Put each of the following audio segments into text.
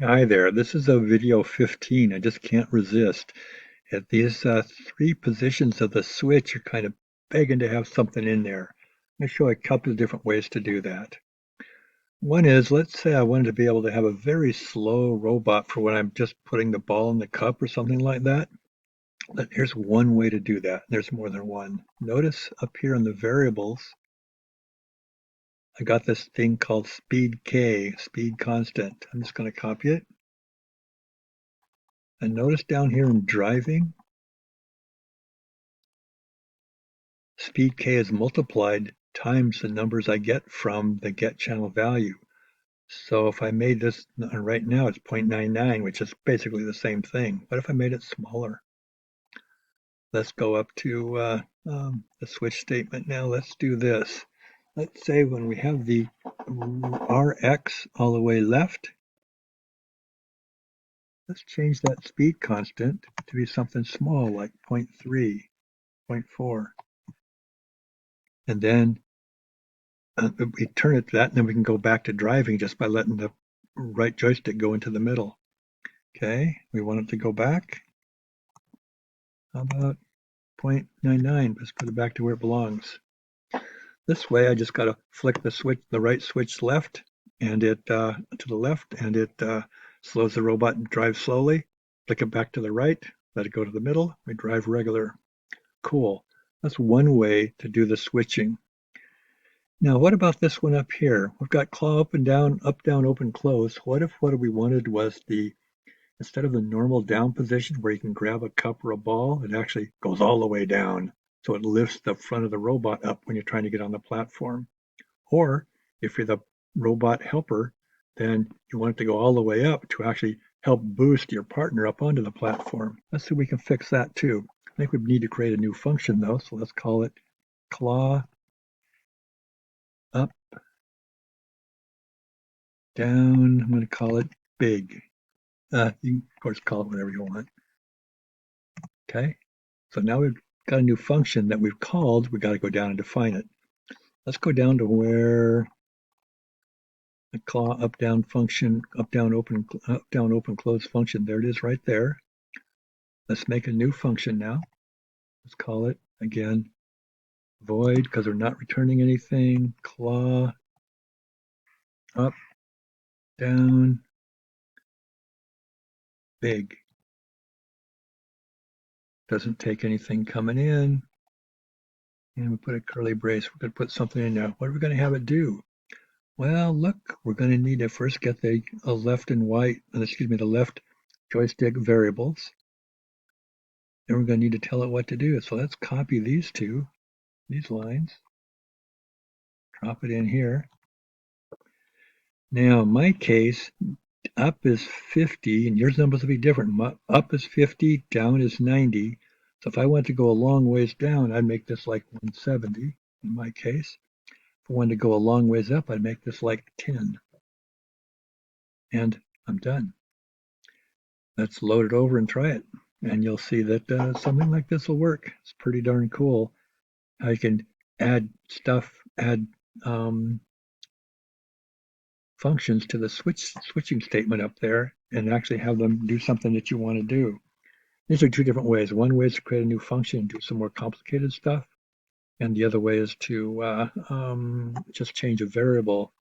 Hi there, this is a video 15. I just can't resist. These three positions of the switch are kind of begging to have something in there. I'm going to show a couple of different ways to do that. One is, let's say I wanted to be able to have a very slow robot for when I'm just putting the ball in the cup or something like that. Here's one way to do that. There's more than one. Notice up here in the variables, I got this thing called speed K, speed constant. I'm just going to copy it. And notice down here in driving, speed K is multiplied times the numbers I get from the get channel value. So if I made this, right now it's 0.99, which is basically the same thing. What if I made it smaller? Let's go up to the switch statement now. Let's do this. Let's say when we have the Rx all the way left, let's change that speed constant to be something small like 0.3, 0.4. And then we turn it to that, and then we can go back to driving just by letting the right joystick go into the middle. Okay, we want it to go back. How about 0.99? Let's put it back to where it belongs. This way, I just got to flick the switch, the right switch left, and it to the left, and it slows the robot and drives slowly. Flick it back to the right, let it go to the middle. We drive regular. Cool. That's one way to do the switching. Now, what about this one up here? We've got claw up and down, open, close. What if what we wanted was instead of the normal down position where you can grab a cup or a ball, it actually goes all the way down. So it lifts the front of the robot up when you're trying to get on the platform. Or if you're the robot helper, then you want it to go all the way up to actually help boost your partner up onto the platform. Let's see if we can fix that too. I think we need to create a new function though, so let's call it claw up, down. I'm going to call it big. You can, of course, call it whatever you want. Okay, so now we've got a new function that we've called. We've got to go down and define it. Let's go down to where the claw up down function, up down open, close function. There it is right there. Let's make a new function now. Let's call it again void because we're not returning anything. Claw up, down, big. Doesn't take anything coming in. And we put a curly brace. We're going to put something in there. What are we going to have it do? Well, look, we're going to need to first get the left and the left joystick variables. Then we're going to need to tell it what to do. So let's copy these lines, drop it in here. Now, in my case, up is 50, and yours numbers will be different. Up is 50, down is 90. So if I want to go a long ways down, I'd make this like 170 in my case. If I wanted to go a long ways up, I'd make this like 10. And I'm done. Let's load it over and try it. And you'll see that something like this will work. It's pretty darn cool how you can add stuff, add functions to the switching statement up there and actually have them do something that you want to do. These are two different ways. One way is to create a new function and do some more complicated stuff. And the other way is to just change a variable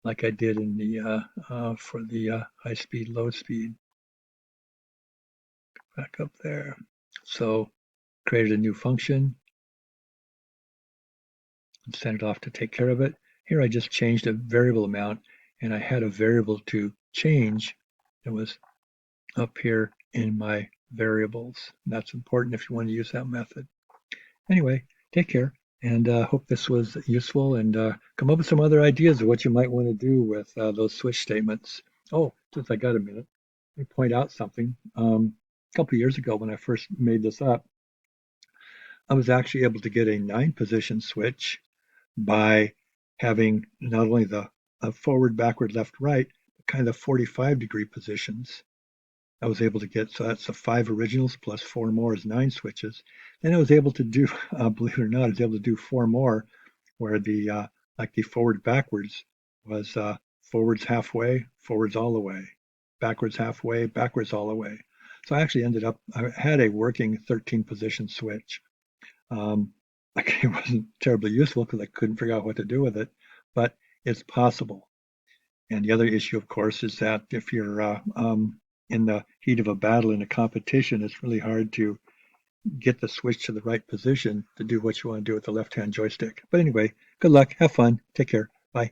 like I did in the for the high speed, low speed. Back up there. So created a new function and sent it off to take care of it. Here I just changed a variable amount and I had a variable to change that was up here in my variables. And that's important if you want to use that method. Anyway, take care and hope this was useful and come up with some other ideas of what you might want to do with those switch statements. Oh, since I got a minute, let me point out something. A couple of years ago when I first made this up, I was actually able to get a 9-position switch by having not only the forward, backward, left, right, but kind of 45-degree positions. I was able to get, so that's the 5 originals plus 4 more is 9 switches. Then I was able to do, believe it or not, I was able to do 4 more where the, like the forward backwards was forwards halfway, forwards all the way. backwards halfway, backwards all the way. So I actually ended up, I had a working 13 position switch. Like it wasn't terribly useful because I couldn't figure out what to do with it, but it's possible. And the other issue, of course, is that if you're in the heat of a battle in a competition, it's really hard to get the switch to the right position to do what you want to do with the left-hand joystick. But anyway, good luck, have fun, take care, bye.